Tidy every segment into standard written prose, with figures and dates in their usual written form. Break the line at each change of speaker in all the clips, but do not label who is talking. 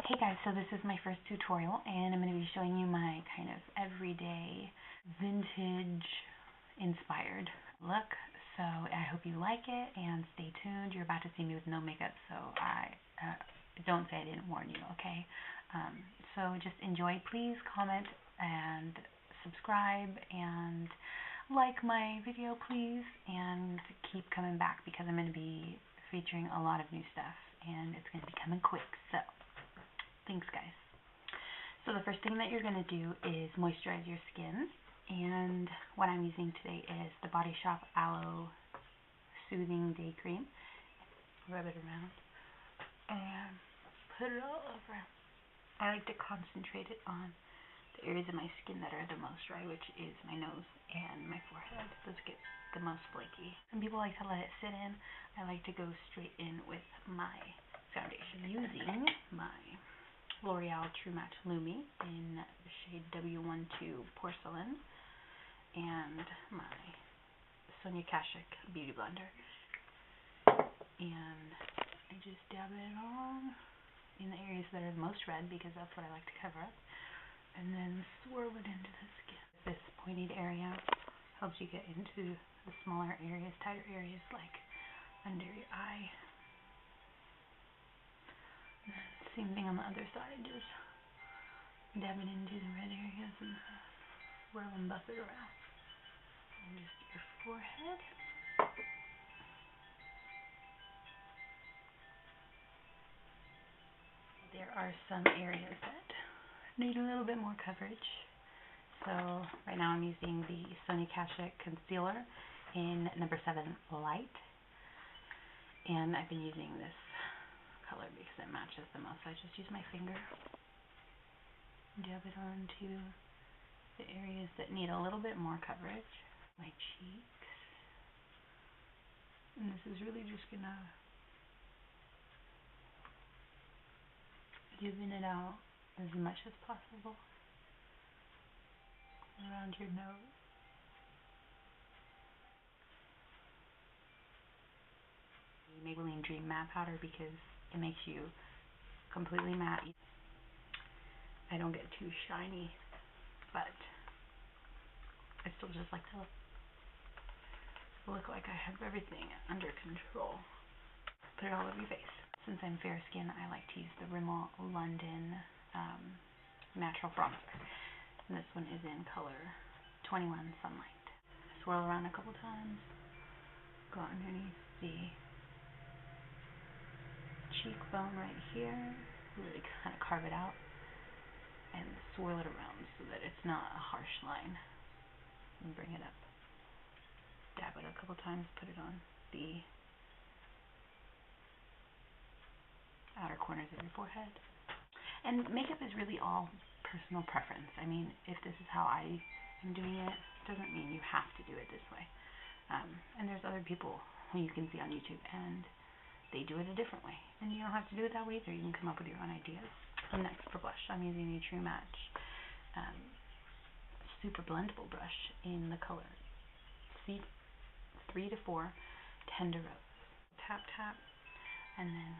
Hey guys, so this is my first tutorial and I'm going to be showing you my kind of everyday vintage inspired look. So I hope you like it and stay tuned. You're about to see me with no makeup, so don't say I didn't warn you, okay? So just enjoy. Please comment and subscribe and like my video, please, and keep coming back because I'm going to be featuring a lot of new stuff and it's going to be coming quick. So thanks, guys. So the first thing that you're going to do is moisturize your skin. And what I'm using today is the Body Shop Aloe Soothing Day Cream. Rub it around and put it all over. I like to concentrate it on the areas of my skin that are the most dry, which is my nose and my forehead. Those get the most flaky. Some people like to let it sit in. I like to go straight in with my foundation using my L'Oreal True Match Lumi in the shade W12 Porcelain and my Sonia Kashuk Beauty Blender. And I just dab it on in the areas that are the most red because that's what I like to cover up. And then swirl it into the skin. This pointed area helps you get into the smaller areas, tighter areas like under your eye. Same thing on the other side, just dab it into the red areas and swirl and buff it around. And just your forehead. There are some areas that need a little bit more coverage. So right now I'm using the Sonia Kashuk Concealer in number 7 Light. And I've been using this color because it matches the most. So I just use my finger, dab it onto the areas that need a little bit more coverage. My cheeks. And this is really just gonna even it out as much as possible around your nose. Maybelline Dream Matte Powder because it makes you completely matte. I don't get too shiny, but I still just like to look like I have everything under control. Put it all over your face. Since I'm fair skin, I like to use the Rimmel London Natural Bronzer. And this one is in color 21 Sunlight. Swirl around a couple times. Go underneath the cheekbone right here. Really kind of carve it out. And swirl it around so that it's not a harsh line. And bring it up. Dab it a couple times. Put it on the outer corners of your forehead. And makeup is really all personal preference. I mean, if this is how I am doing it, doesn't mean you have to do it this way. And there's other people who you can see on YouTube and they do it a different way. And you don't have to do it that way either. You can come up with your own ideas. So next for blush, I'm using the True Match Super Blendable Brush in the color C3 to 4 Tender Rose. Tap, tap, and then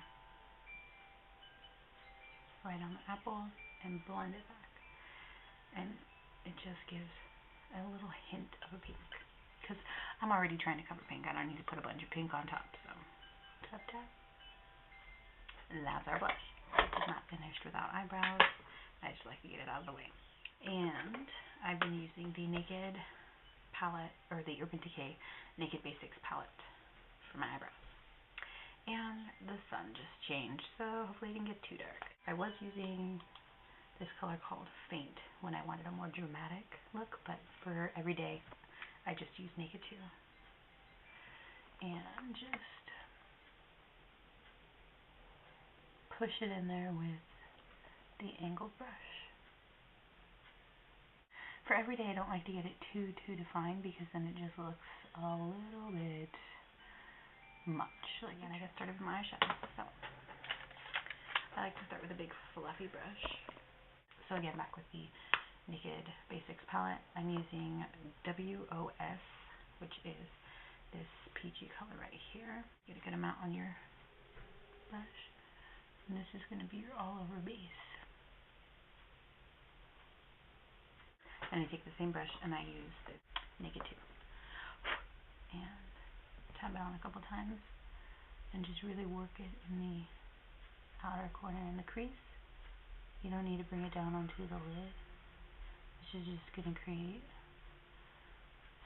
right on the apple and blend it back. And it just gives a little hint of a pink. Because I'm already trying to cover pink. I don't need to put a bunch of pink on top. So tap, tap. And that's our blush. It's not finished without eyebrows. I just like to get it out of the way. And I've been using the Naked palette, or the Urban Decay Naked Basics palette for my eyebrows. And the sun just changed, so hopefully it didn't get too dark. I was using this color called Faint when I wanted a more dramatic look, but for everyday, I just use Naked 2. And just push it in there with the angled brush. For everyday, I don't like to get it too defined because then it just looks a little bit much. Like, and I got started with my eyeshadows. So I like to start with a big fluffy brush. So again, back with the Naked Basics palette, I'm using WOS, which is this peachy color right here. Get a good amount on your brush. And this is going to be your all-over base. And I take the same brush and I use the Naked 2. And tap it on a couple times and just really work it in the outer corner in the crease. You don't need to bring it down onto the lid. This is just going to create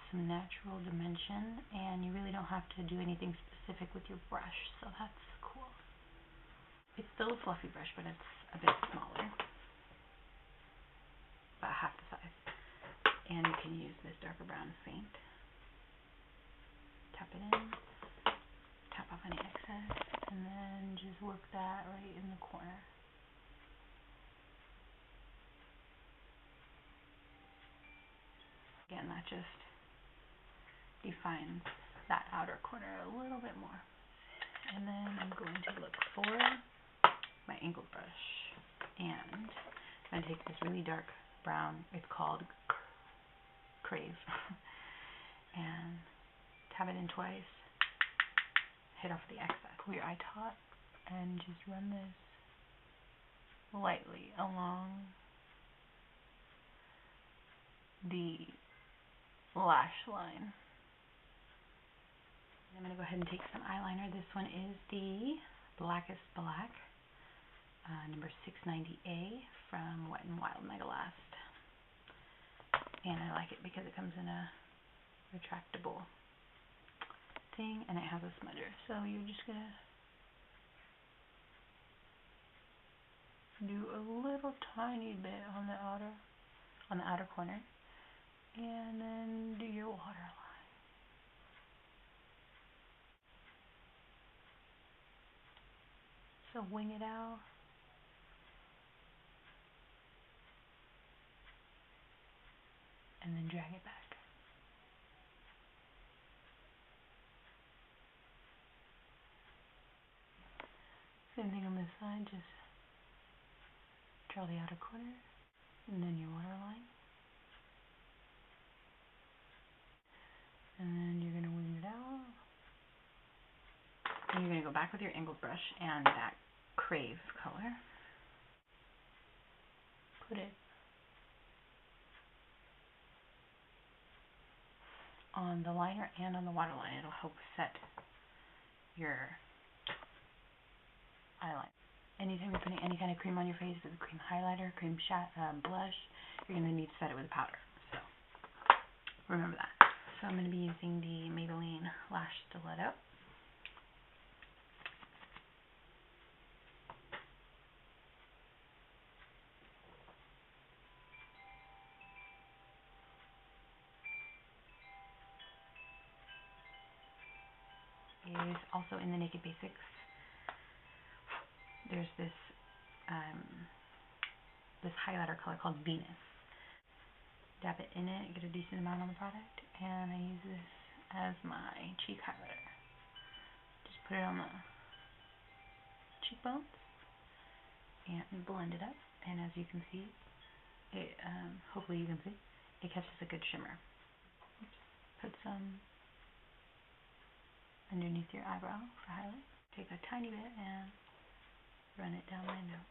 some natural dimension, and you really don't have to do anything specific with your brush, so that's cool. It's still a fluffy brush, but it's a bit smaller, about half the size. And you can use this darker brown faint. Tap it in, tap off any excess, and then just work that right in the corner. Again, that just defines that outer corner a little bit more. And then I'm going to look for my angled brush, and I'm going to take this really dark brown, it's called Crave, and tap it in twice, hit off the excess. Pull your eye top and just run this lightly along the lash line. I'm going to go ahead and take some eyeliner. This one is the Blackest Black, number 690A from Wet n Wild Mega Last. And I like it because it comes in a retractable thing and it has a smudger. So you're just going to do a little tiny bit on the outer corner, and then do your waterline. So wing it out. And then drag it back. Same thing on this side, just draw the outer corner, and then your waterline. And then you're going to wing it out. And you're going to go back with your angled brush and that Crave color. Put it on the liner and on the waterline. It'll help set your eyeliner. Anytime you're putting any kind of cream on your face, with a cream highlighter, cream blush, you're going to need to set it with powder. So remember that. So I'm going to be using the Maybelline Lash Stiletto. Is also in the Naked Basics. There's this this highlighter color called Venus. Dab it in it, get a decent amount on the product, and I use this as my cheek highlighter. Just put it on the cheekbones and blend it up. And as you can see, it hopefully you can see, it catches a good shimmer. Oops. Put some underneath your eyebrow for highlight. Take a tiny bit and run it down my nose.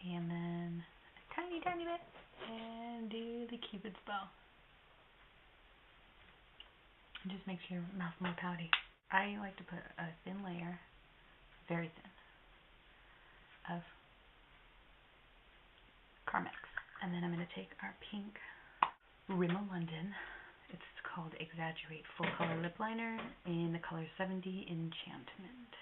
And then a tiny bit and do the Cupid's bow. It just makes your mouth more pouty. I like to put a thin layer, very thin, of Carmex. And then I'm going to take our pink Rimmel London. It's called Exaggerate Full Color Lip Liner in the color 70 Enchantment.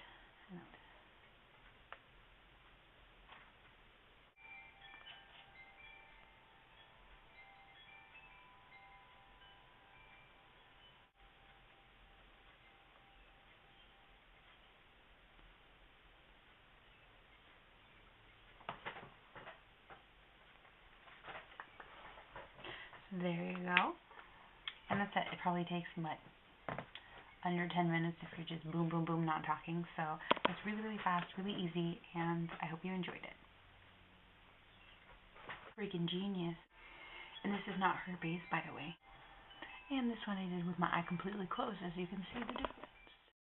There you go. And that's it. It probably takes, under 10 minutes if you're just boom, boom, boom, not talking. So it's really, really fast, really easy, and I hope you enjoyed it. Freaking genius. And this is not her base, by the way. And this one I did with my eye completely closed, as you can see the difference.